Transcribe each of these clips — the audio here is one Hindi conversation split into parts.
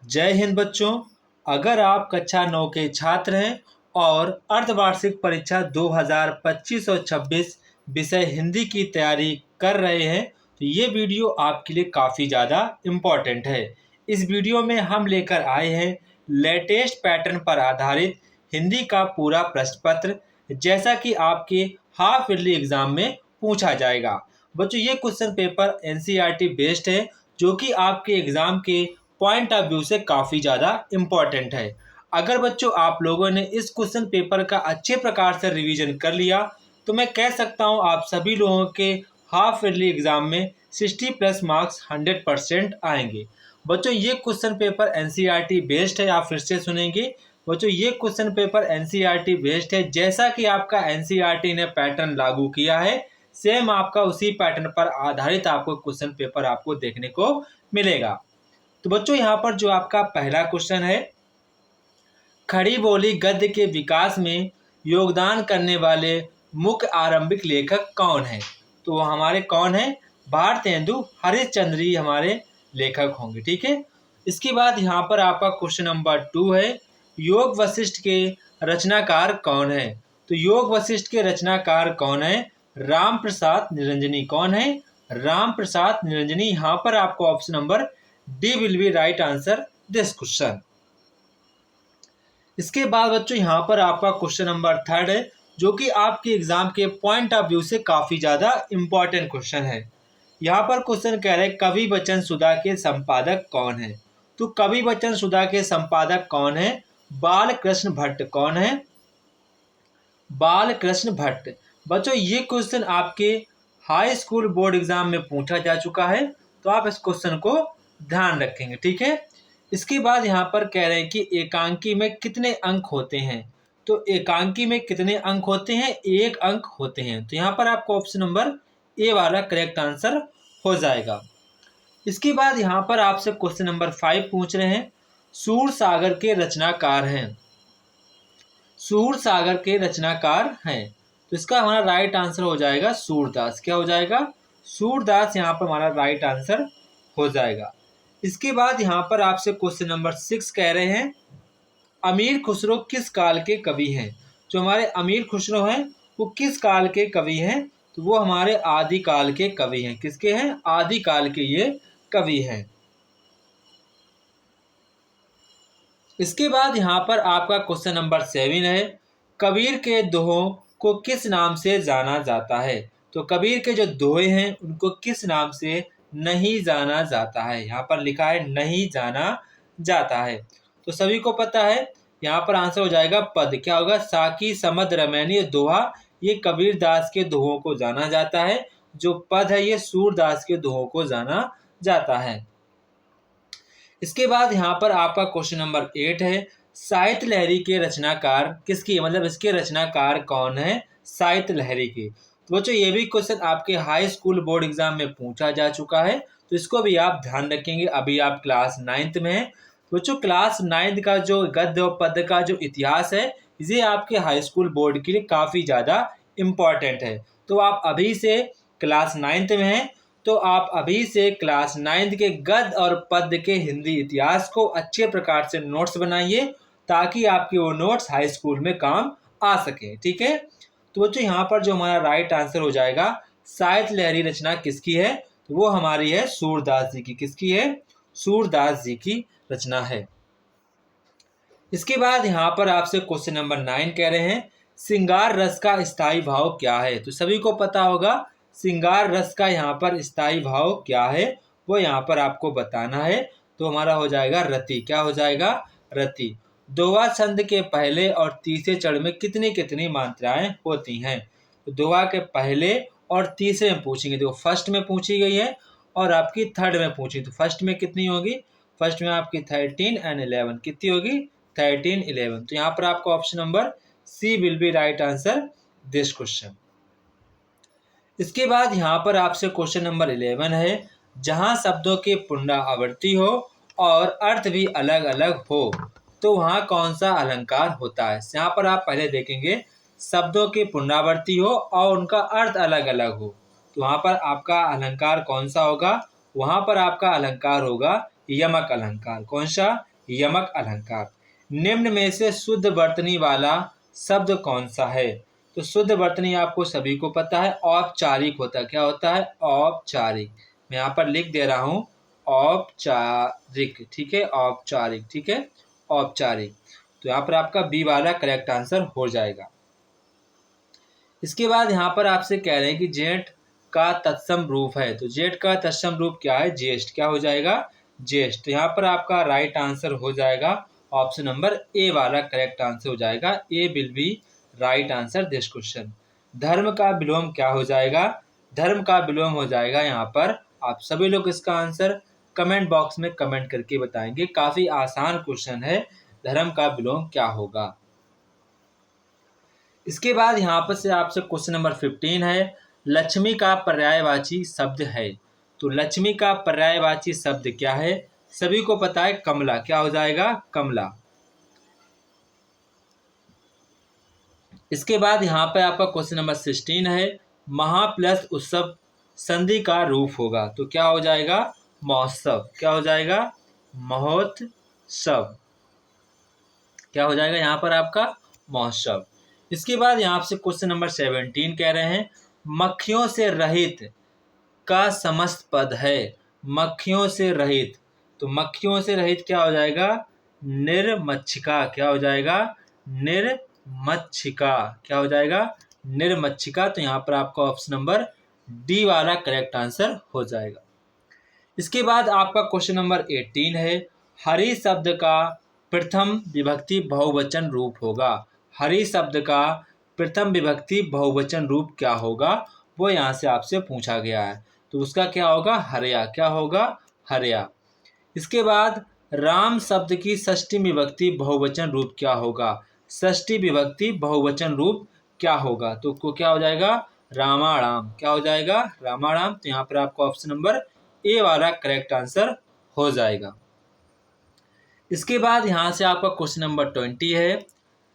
जय हिंद बच्चों। अगर आप कक्षा 9 के छात्र हैं और अर्धवार्षिक परीक्षा 2025 और 26 विषय हिंदी की तैयारी कर रहे हैं तो ये वीडियो आपके लिए काफ़ी ज़्यादा इम्पॉर्टेंट है। इस वीडियो में हम लेकर आए हैं लेटेस्ट पैटर्न पर आधारित हिंदी का पूरा प्रश्न पत्र, जैसा कि आपके हाफ ईयरली एग्जाम में पूछा जाएगा। बच्चों, ये क्वेश्चन पेपर एनसीईआरटी बेस्ड है, जो कि आपके एग्जाम के पॉइंट ऑफ व्यू से काफ़ी ज़्यादा इम्पॉर्टेंट है। अगर बच्चों आप लोगों ने इस क्वेश्चन पेपर का अच्छे प्रकार से रिवीजन कर लिया तो मैं कह सकता हूं आप सभी लोगों के हाफ ईयरली एग्जाम में 60+ मार्क्स 100% आएंगे। बच्चों, ये क्वेश्चन पेपर एनसीईआरटी बेस्ड है, आप फिर से सुनेंगे। बच्चों, ये क्वेश्चन पेपर एनसीईआरटी बेस्ड है, जैसा कि आपका एनसीईआरटी ने पैटर्न लागू किया है सेम आपका उसी पैटर्न पर आधारित आपको क्वेश्चन पेपर आपको देखने को मिलेगा। तो बच्चों, यहाँ पर जो आपका पहला क्वेश्चन है, खड़ी बोली गद्य के विकास में योगदान करने वाले मुख्य आरंभिक लेखक कौन है? तो हमारे कौन है? भारतेंदु हरिश्चंद्र जी हमारे लेखक होंगे। ठीक है। इसके बाद यहाँ पर आपका क्वेश्चन नंबर 2 है, योग वशिष्ठ के रचनाकार कौन है? तो योग वशिष्ठ के रचनाकार कौन है? राम प्रसाद निरंजनी। कौन है? राम प्रसाद निरंजनी। यहाँ पर आपको option number D will be right answer this question. इसके बाद बच्चों यहाँ पर आपका क्वेश्चन नंबर 3 है, जो कि आपके एग्जाम के पॉइंट ऑफ व्यू से काफी ज्यादा इंपॉर्टेंट क्वेश्चन है। यहाँ पर क्वेश्चन कह रहे हैं कवि वचन सुधा के संपादक कौन है? तो कवि वचन सुधा के संपादक कौन है? बालकृष्ण भट्ट। कौन है? बालकृष्ण भट्ट। बच्चों, ये क्वेश्चन आपके हाई स्कूल बोर्ड एग्जाम में पूछा जा चुका है, तो आप इस क्वेश्चन को ध्यान रखेंगे। ठीक है। इसके बाद यहाँ पर कह रहे हैं कि एकांकी में कितने अंक होते हैं? तो एकांकी में कितने अंक होते हैं? 1 अंक होते हैं। तो यहाँ पर आपको ऑप्शन नंबर ए वाला करेक्ट आंसर हो जाएगा। इसके बाद यहाँ पर आपसे क्वेश्चन नंबर 5 पूछ रहे हैं, सूर सागर के रचनाकार हैं। सूर सागर के रचनाकार हैं, तो इसका हमारा राइट आंसर हो जाएगा सूरदास। क्या हो जाएगा? सूरदास यहाँ पर हमारा राइट आंसर हो जाएगा। इसके बाद यहाँ पर आपसे क्वेश्चन नंबर 6 कह रहे हैं, अमीर खुसरो किस काल के कवि हैं? जो हमारे अमीर खुसरो हैं वो किस काल के कवि हैं? तो वो हमारे आदिकाल के कवि हैं। किसके हैं? आदिकाल के ये कवि हैं। इसके बाद यहाँ पर आपका क्वेश्चन नंबर 7 है, कबीर के दोहों को किस नाम से जाना जाता है? तो कबीर के जो दोहे हैं उनको किस नाम से नहीं जाना जाता है? यहाँ पर लिखा है नहीं जाना जाता है। तो सभी को पता है, यहाँ पर आंसर हो जाएगा पद। क्या होगा? साकी समद रमैनी दोहा, ये कबीर दास के दोहों को जाना जाता है। जो पद है ये सूरदास के दोहों को जाना जाता है। इसके बाद यहाँ पर आपका क्वेश्चन नंबर 8 है, साहित्य लहरी के रचनाकार किसकी? मतलब इसके रचनाकार कौन है साहित्य लहरी के? तो बच्चों, ये भी क्वेश्चन आपके हाई स्कूल बोर्ड एग्जाम में पूछा जा चुका है, तो इसको भी आप ध्यान रखेंगे। अभी आप क्लास 9th में हैं। बच्चों, क्लास 9th का जो गद्य और पद्य का जो इतिहास है ये आपके हाई स्कूल बोर्ड के लिए काफ़ी ज़्यादा इम्पॉर्टेंट है। तो आप अभी से क्लास 9th में हैं, तो आप अभी से क्लास 9th के गद्य और पद्य के हिंदी इतिहास को अच्छे प्रकार से नोट्स बनाइए, ताकि आपके वो नोट्स हाई स्कूल में काम आ सके। ठीक है। तो बच्चों, यहाँ पर जो हमारा राइट आंसर हो जाएगा, साहित्य लहरी रचना किसकी है? तो वो हमारी है सूरदास जी की। किसकी है? सूरदास जी की रचना है। इसके बाद यहाँ पर आपसे क्वेश्चन नंबर 9 कह रहे हैं, श्रृंगार रस का स्थायी भाव क्या है? तो सभी को पता होगा श्रृंगार रस का यहाँ पर स्थायी भाव क्या है, वो यहाँ पर आपको बताना है। तो हमारा हो जाएगा रति। क्या हो जाएगा? रति। दोहा छंद के पहले और तीसरे चरण में कितनी कितनी मात्राएं होती हैं? तो दोहा के पहले और तीसरे में पूछेंगे। देखो, फर्स्ट में पूछी गई है और आपकी थर्ड में पूछी, तो फर्स्ट में कितनी होगी? फर्स्ट में आपकी 13 एंड 11 कितनी होगी? 13, 11। तो यहाँ पर आपका option number C will be right answer this question. इसके बाद यहाँ पर आपसे क्वेश्चन नंबर 11 है, जहाँ शब्दों की पुनरावृत्ति हो और अर्थ भी अलग अलग हो तो वहाँ कौन सा अलंकार होता है? यहाँ पर आप पहले देखेंगे, शब्दों की पुनरावृत्ति हो और उनका अर्थ अलग अलग हो, तो वहाँ पर आपका अलंकार कौन सा होगा? वहाँ पर आपका अलंकार होगा यमक अलंकार। कौन सा? यमक अलंकार। निम्न में से शुद्ध वर्तनी वाला शब्द कौन सा है? तो शुद्ध वर्तनी आपको सभी को पता है, औपचारिक होता है। क्या होता है? औपचारिक। मैं यहाँ पर लिख दे रहा हूँ औपचारिक, ठीक है, औपचारिक, ठीक है, औपचारिक। तो यहाँ पर आपका बी वाला करेक्ट आंसर हो जाएगा। इसके बाद यहाँ पर आपसे कह रहे हैं कि जेठ का तत्सम रूप है, तो जेठ का तत्सम रूप क्या है? ज्येष्ठ। क्या हो जाएगा? ज्येष्ठ। तो यहाँ पर आपका राइट आंसर हो जाएगा ऑप्शन नंबर ए वाला करेक्ट आंसर हो जाएगा। A will be right answer this question. धर्म का विलोम क्या हो जाएगा? धर्म का विलोम हो जाएगा यहाँ पर, आप सभी लोग इसका आंसर कमेंट बॉक्स में कमेंट करके बताएंगे। काफी आसान क्वेश्चन है, धर्म का विलोम क्या होगा। इसके बाद यहाँ पर से आपसे क्वेश्चन नंबर 15 है, लक्ष्मी का पर्यायवाची शब्द है। तो लक्ष्मी का पर्यायवाची शब्द क्या है? सभी को पता है, कमला। क्या हो जाएगा? कमला। इसके बाद यहाँ पर आपका क्वेश्चन नंबर 16 है, महा प्लस उत्सव संधि का रूप होगा। तो क्या हो जाएगा? महोत्सव। क्या हो जाएगा? महोत्सव। क्या हो जाएगा यहाँ पर आपका? महोत्सव। इसके बाद यहाँ से क्वेश्चन नंबर 17 कह रहे हैं, मक्खियों से रहित का समस्त पद है। मक्खियों से रहित, तो मक्खियों से रहित क्या हो जाएगा? निर्मच्छिका। क्या हो जाएगा? निर्मच्छिका। क्या हो जाएगा? निर्मच्छिका। तो यहाँ पर आपका ऑप्शन नंबर डी वाला करेक्ट आंसर हो जाएगा। इसके बाद आपका क्वेश्चन नंबर 18 है, हरि शब्द का प्रथम विभक्ति बहुवचन रूप होगा। हरि शब्द का प्रथम विभक्ति बहुवचन रूप क्या होगा? वो यहाँ से आपसे पूछा गया है। तो उसका क्या होगा? हरया। क्या होगा? हरया। इसके बाद राम शब्द की षष्ठी विभक्ति बहुवचन रूप क्या होगा? षष्ठी विभक्ति बहुवचन रूप क्या होगा? तो क्या हो जाएगा? रामाराम। क्या हो जाएगा? रामाराम। तो यहाँ पर आपका ऑप्शन नंबर ए वाला करेक्ट आंसर हो जाएगा। इसके बाद यहाँ से आपका क्वेश्चन नंबर 20 है,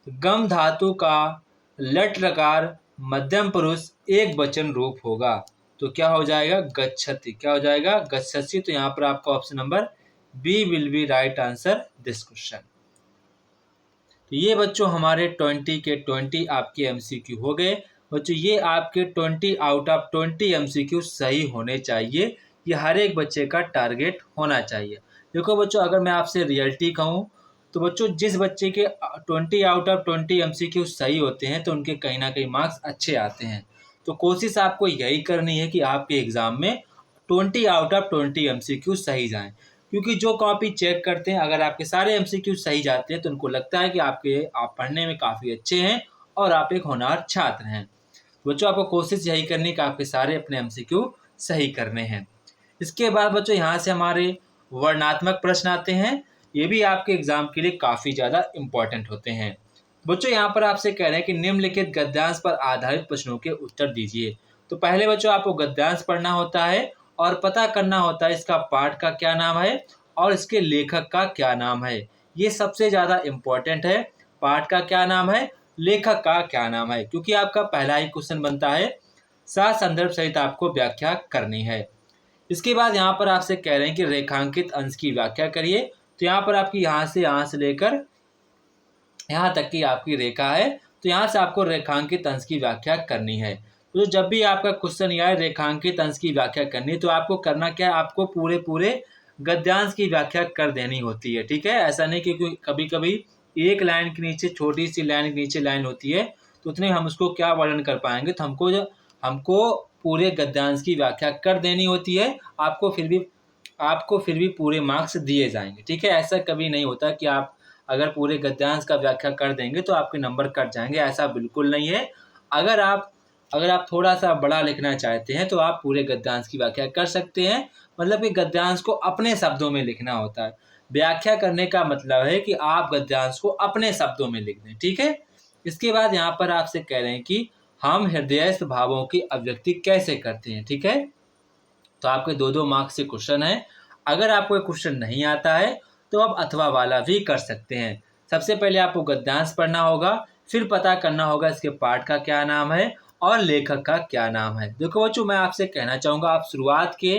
गम धातु का लट लकार मध्यम पुरुष एक वचन रूप होगा। तो क्या हो जाएगा? गच्छति। क्या हो जाएगा? गच्छति। तो यहाँ पर आपका option number B will be right answer this question. तो ये बच्चों हमारे 20 के 20 आपके एमसीक्यू हो गए। बच्चों ये आपके 20 आउट ऑफ 20 एमसीक्यू सही होने चाहिए। ये हर एक बच्चे का टारगेट होना चाहिए। देखो बच्चों, अगर मैं आपसे रियलिटी कहूँ तो बच्चों जिस बच्चे के 20 आउट ऑफ 20 एमसीक्यू सही होते हैं तो उनके कहीं ना कहीं मार्क्स अच्छे आते हैं। तो कोशिश आपको यही करनी है कि आपके एग्ज़ाम में 20 आउट ऑफ 20 एमसीक्यू सही जाएं, क्योंकि जो कॉपी चेक करते हैं अगर आपके सारे एमसीक्यू सही जाते हैं तो उनको लगता है कि आप पढ़ने में काफ़ी अच्छे हैं और आप एक होनहार छात्र हैं। बच्चों आपको कोशिश यही करनी है कि आपके सारे अपने एमसीक्यू सही करने हैं। इसके बाद बच्चों यहाँ से हमारे वर्णनात्मक प्रश्न आते हैं। ये भी आपके एग्जाम के लिए काफ़ी ज़्यादा इम्पोर्टेंट होते हैं। बच्चों यहाँ पर आपसे कह रहे हैं कि निम्नलिखित गद्यांश पर आधारित प्रश्नों के उत्तर दीजिए। तो पहले बच्चों आपको गद्यांश पढ़ना होता है और पता करना होता है इसका पाठ का क्या नाम है और इसके लेखक का क्या नाम है। ये सबसे ज़्यादा इम्पोर्टेंट है, पाठ का क्या नाम है, लेखक का क्या नाम है, क्योंकि आपका पहला ही क्वेश्चन बनता है, साथ संदर्भ सहित आपको व्याख्या करनी है। इसके बाद यहाँ पर आपसे कह रहे हैं कि रेखांकित अंश की व्याख्या करिए। तो यहाँ पर आपकी यहाँ से लेकर यहाँ तक की आपकी रेखा है, तो यहाँ से आपको रेखांकित अंश की व्याख्या करनी है। तो जब भी आपका क्वेश्चन यह है रेखांकित अंश की व्याख्या करनी, तो आपको करना क्या है, आपको पूरे गद्यांश की व्याख्या कर देनी होती है। ठीक है, ऐसा नहीं कि कभी कभी एक लाइन के नीचे छोटी सी लाइन के नीचे लाइन होती है तो उतने हम उसको क्या वर्णन कर पाएंगे। तो हमको पूरे गद्यांश की व्याख्या कर देनी होती है, आपको फिर भी पूरे मार्क्स दिए जाएंगे। ठीक है, ऐसा कभी नहीं होता कि आप अगर पूरे गद्यांश का व्याख्या कर देंगे तो आपके नंबर कट जाएंगे, ऐसा बिल्कुल नहीं है। अगर आप थोड़ा सा बड़ा लिखना चाहते हैं तो आप पूरे गद्यांश की व्याख्या कर सकते हैं। मतलब कि गद्यांश को अपने शब्दों में लिखना होता है। व्याख्या करने का मतलब है कि आप गद्यांश को अपने शब्दों में लिख दें। ठीक है, इसके बाद यहाँ पर आपसे कह रहे हैं कि हम हृदयस्थ भावों की अभिव्यक्ति कैसे करते हैं। ठीक है, तो आपके 2-2 मार्क्स से क्वेश्चन है। अगर आपको क्वेश्चन नहीं आता है तो आप अथवा वाला भी कर सकते हैं। सबसे पहले आपको गद्यांश पढ़ना होगा, फिर पता करना होगा इसके पाठ का क्या नाम है और लेखक का क्या नाम है। देखो बच्चों, मैं आपसे कहना चाहूँगा आप शुरुआत के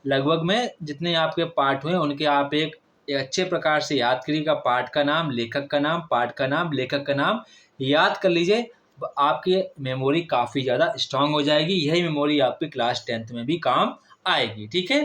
लगभग में जितने आपके पाठ हुए उनके आप एक अच्छे प्रकार से याद करिएगा। पाठ का नाम, लेखक का नाम, पाठ का नाम, लेखक का नाम याद कर लीजिए। आपकी मेमोरी काफ़ी ज़्यादा स्ट्रांग हो जाएगी। यही मेमोरी आपकी क्लास 10th में भी काम आएगी। ठीक है,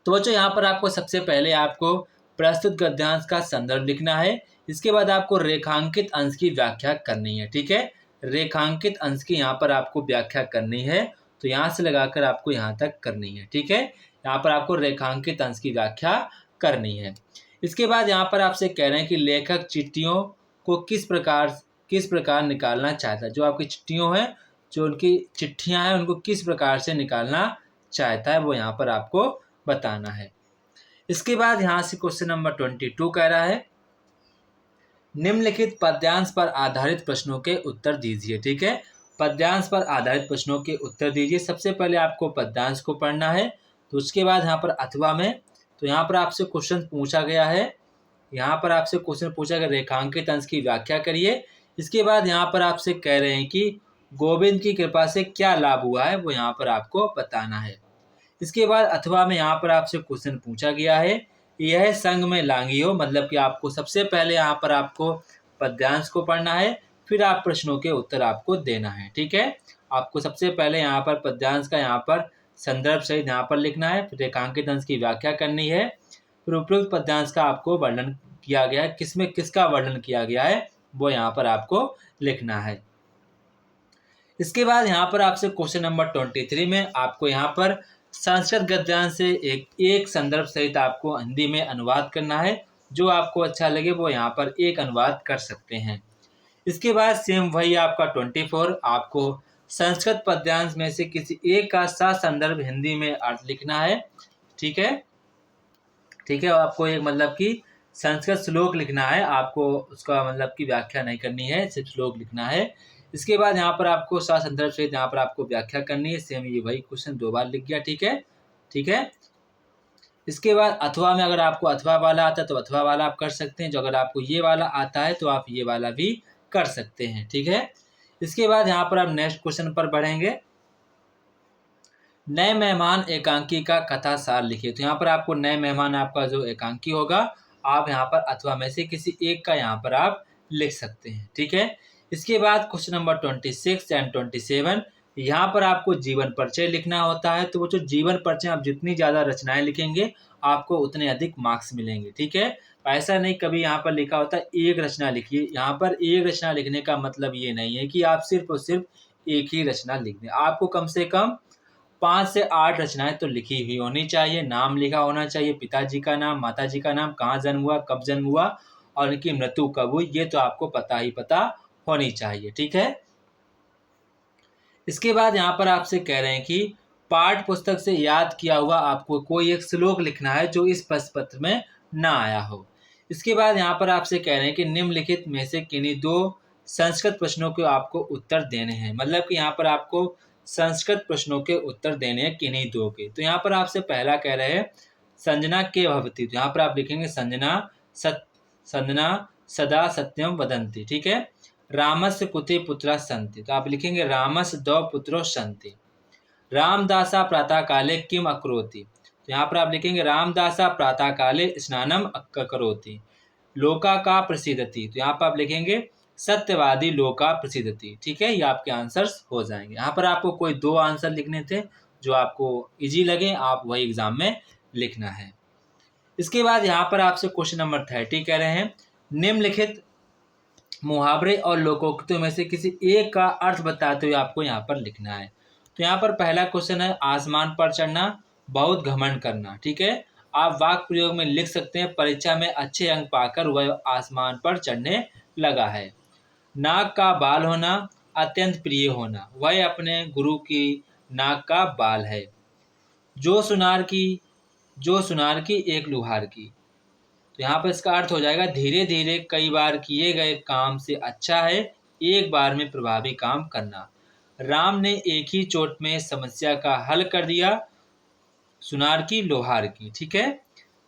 तो बच्चों यहाँ पर आपको सबसे पहले आपको प्रस्तुत गद्यांश का संदर्भ लिखना है। इसके बाद आपको रेखांकित अंश की व्याख्या करनी है। ठीक है, रेखांकित अंश की यहाँ पर आपको व्याख्या करनी है, तो यहाँ से लगाकर आपको यहाँ तक करनी है। ठीक है, यहाँ पर आपको रेखांकित अंश की व्याख्या करनी है। इसके बाद यहाँ पर आपसे कह रहे हैं कि लेखक चिट्ठियों को किस प्रकार निकालना चाहता है। जो आपकी चिट्ठियों हैं, जो उनकी चिट्ठियाँ हैं, उनको किस प्रकार से निकालना चाहता है, वो यहाँ पर आपको बताना है। इसके बाद यहाँ से क्वेश्चन नंबर 22 कह रहा है, निम्नलिखित पद्यांश पर आधारित प्रश्नों के उत्तर दीजिए। ठीक है, पद्यांश पर आधारित प्रश्नों के उत्तर दीजिए। सबसे पहले आपको पद्यांश को पढ़ना है, तो उसके बाद यहाँ पर अथवा में, तो यहाँ पर आपसे क्वेश्चन पूछा गया है, यहाँ पर आपसे क्वेश्चन पूछा गया रेखांकित अंश की व्याख्या करिए। इसके बाद यहाँ पर आपसे कह रहे हैं कि गोविंद की कृपा से क्या लाभ हुआ है, वो यहाँ पर आपको बताना है। इसके बाद अथवा में यहाँ पर आपसे क्वेश्चन पूछा गया है, यह संग में लांगी हो, मतलब कि आपको सबसे पहले यहाँ पर आपको पद्यांश को पढ़ना है, फिर आप प्रश्नों के उत्तर आपको देना है। ठीक है, आपको सबसे पहले यहाँ पर पद्यांश का यहाँ पर संदर्भ सहित यहाँ पर लिखना है, फिर रेखांकित अंश की व्याख्या करनी है, फिर उपयुक्त पद्यांश का आपको वर्णन किया गया है, किसमें किसका वर्णन किया गया है वो यहाँ पर आपको लिखना है। इसके बाद यहाँ पर आपसे क्वेश्चन नंबर 23 में आपको यहाँ पर संस्कृत गद्यांश से एक संदर्भ सहित आपको हिंदी में अनुवाद करना है। जो आपको अच्छा लगे वो यहाँ पर एक अनुवाद कर सकते हैं। इसके बाद सेम वही आपका 24 आपको संस्कृत पद्यांश में से किसी एक का संदर्भ हिंदी में अर्थ लिखना है। ठीक है, ठीक है, आपको एक मतलब कि संस्कृत श्लोक लिखना है, आपको उसका मतलब की व्याख्या नहीं करनी है, सिर्फ श्लोक लिखना है। इसके बाद यहाँ पर आपको संदर्भ सहित यहाँ पर आपको व्याख्या करनी है। सेम ये वही क्वेश्चन 2 बार लिख गया। ठीक है, ठीक है। इसके बाद अथवा में अगर आपको अथवा वाला आता है तो अथवा वाला आप कर सकते हैं, जो अगर आपको ये वाला आता है तो आप ये वाला भी कर सकते हैं। ठीक है, इसके बाद यहाँ पर आप नेक्स्ट क्वेश्चन पर बढ़ेंगे। नए मेहमान एकांकी का कथा सार लिखिए। तो यहाँ पर आपको नए मेहमान आपका जो एकांकी होगा, आप यहाँ पर अथवा में से किसी एक का यहाँ पर आप लिख सकते हैं। ठीक है, इसके बाद क्वेश्चन नंबर 26 एंड 27 यहाँ पर आपको जीवन परिचय लिखना होता है। तो वो जो जीवन परिचय आप जितनी ज़्यादा रचनाएं लिखेंगे आपको उतने अधिक मार्क्स मिलेंगे। ठीक है, ऐसा नहीं कभी यहाँ पर लिखा होता है एक रचना लिखिए। यहाँ पर एक रचना लिखने का मतलब ये नहीं है कि आप सिर्फ और सिर्फ एक ही रचना लिख दें। आपको कम से कम 5 से 8 रचनाएं तो लिखी हुई होनी चाहिए। नाम लिखा होना चाहिए, पिताजी का नाम, माताजी का नाम, कहाँ जन्म हुआ, कब जन्म हुआ और उनकी मृत्यु कब हुई, ये तो आपको पता होनी चाहिए। ठीक है, इसके बाद यहाँ पर आपसे कह रहे हैं कि पाठ पुस्तक से याद किया हुआ आपको कोई एक श्लोक लिखना है जो इस प्रश्न पत्र में ना आया हो। इसके बाद यहाँ पर आपसे कह रहे हैं कि निम्नलिखित में से किन्हीं 2 संस्कृत प्रश्नों के आपको उत्तर देने हैं। मतलब कि यहाँ पर आपको संस्कृत प्रश्नों के उत्तर देने हैं किन्हीं 2 के। तो यहाँ पर आपसे पहला कह रहे हैं संजना के भवती, तो यहाँ पर आप लिखेंगे संजना सदा सत्यम वदंती। ठीक है, रामस्य कुते पुत्रा सन्ति, तो आप लिखेंगे रामस्य 2 पुत्रो सन्ति। रामदासा प्रातः काले किम अकरोति, तो यहाँ पर आप लिखेंगे रामदासा प्रातः काले स्नानम करोति। लोका का प्रसिद्धति, तो यहाँ पर आप लिखेंगे सत्यवादी लोका प्रसिद्धति। ठीक है, ये आपके आंसर्स हो जाएंगे। यहाँ पर आपको कोई 2 आंसर लिखने थे जो आपको इजी लगे, आप वही एग्जाम में लिखना है। इसके बाद यहाँ पर आपसे क्वेश्चन नंबर 30 कह रहे हैं निम्नलिखित मुहावरे और लोकोक्तियों में से किसी एक का अर्थ बताते हुए आपको यहाँ पर लिखना है। तो यहाँ पर पहला क्वेश्चन है आसमान पर चढ़ना, बहुत घमंड करना। ठीक है, आप वाक्य प्रयोग में लिख सकते हैं परीक्षा में अच्छे अंक पाकर वह आसमान पर चढ़ने लगा है। नाक का बाल होना, अत्यंत प्रिय होना, वह अपने गुरु की नाक का बाल है। जो सुनार की एक लुहार की, तो यहाँ पर इसका अर्थ हो जाएगा धीरे धीरे कई बार किए गए काम से अच्छा है एक बार में प्रभावी काम करना। राम ने एक ही चोट में समस्या का हल कर दिया, सुनार की लोहार की। ठीक है,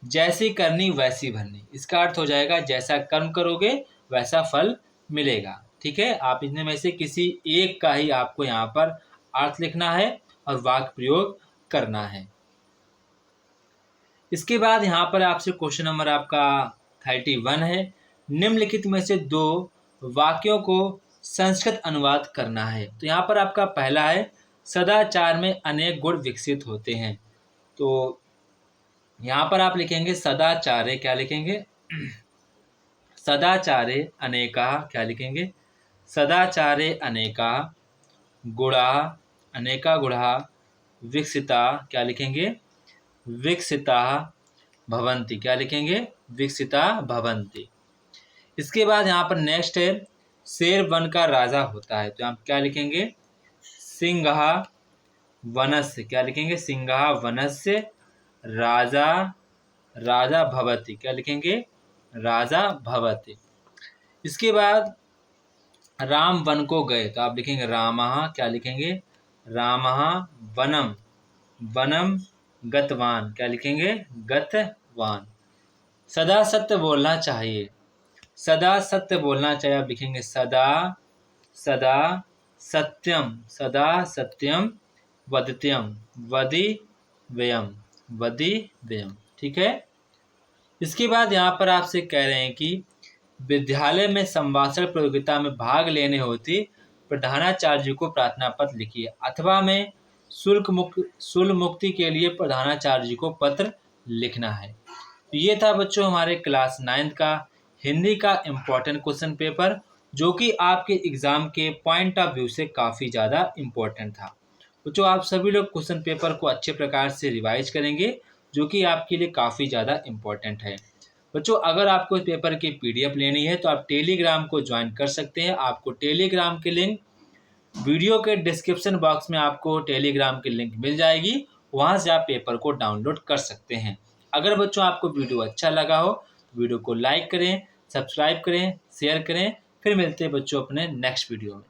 जैसी करनी वैसी भरनी, इसका अर्थ हो जाएगा जैसा कर्म करोगे वैसा फल मिलेगा। ठीक है, आप इनमें से किसी एक का ही आपको यहाँ पर अर्थ लिखना है और वाक्य प्रयोग करना है। इसके बाद यहाँ पर आपसे क्वेश्चन नंबर आपका 31 है। निम्नलिखित में से 2 वाक्यों को संस्कृत अनुवाद करना है। तो यहाँ पर आपका पहला है, सदाचार में अनेक गुण विकसित होते हैं। तो यहाँ पर आप लिखेंगे सदाचारे, क्या लिखेंगे? सदाचारे अनेका, क्या लिखेंगे? सदाचारे अनेका गुणा, अनेका गुणा विकसिता, क्या लिखेंगे? विकसिता भवन्ति, क्या लिखेंगे? विकसिता भवन्ति। इसके बाद यहाँ पर नेक्स्ट है, शेर वन का राजा होता है। तो आप क्या लिखेंगे? सिंह वनस्य, क्या लिखेंगे? सिंह वनस्य राजा, राजा भवति, क्या लिखेंगे? राजा भवति। इसके बाद राम वन को गए। तो आप लिखेंगे रामः, क्या लिखेंगे? रामः वनम, वनम गतवान, क्या लिखेंगे? गतवान। सदा सत्य बोलना चाहिए। सदा सत्य बोलना चाहिए। आप लिखेंगे सदा, सदा सत्यम, सदा सत्यम वदित्यम, वदि व्ययम, वदि व्ययम। ठीक है। इसके बाद यहाँ पर आपसे कह रहे हैं कि विद्यालय में संभाषण प्रतियोगिता में भाग लेने होती प्रधानाचार्य को प्रार्थना पत्र लिखिए, अथवा में शुल्क मुक्ति के लिए प्रधानाचार्य को पत्र लिखना है। तो ये था बच्चों हमारे क्लास 9 का हिंदी का इम्पोर्टेंट क्वेश्चन पेपर, जो कि आपके एग्जाम के पॉइंट ऑफ व्यू से काफ़ी ज़्यादा इम्पोर्टेंट था। बच्चों आप सभी लोग क्वेश्चन पेपर को अच्छे प्रकार से रिवाइज करेंगे, जो कि आपके लिए काफ़ी ज़्यादा इम्पोर्टेंट है। बच्चों अगर आपको इस पेपर की PDF लेनी है तो आप टेलीग्राम को ज्वाइन कर सकते हैं। आपको टेलीग्राम की लिंक वीडियो के डिस्क्रिप्शन बॉक्स में आपको टेलीग्राम की लिंक मिल जाएगी, वहां से आप पेपर को डाउनलोड कर सकते हैं। अगर बच्चों आपको वीडियो अच्छा लगा हो तो वीडियो को लाइक करें, सब्सक्राइब करें, शेयर करें। फिर मिलते हैं बच्चों अपने नेक्स्ट वीडियो में।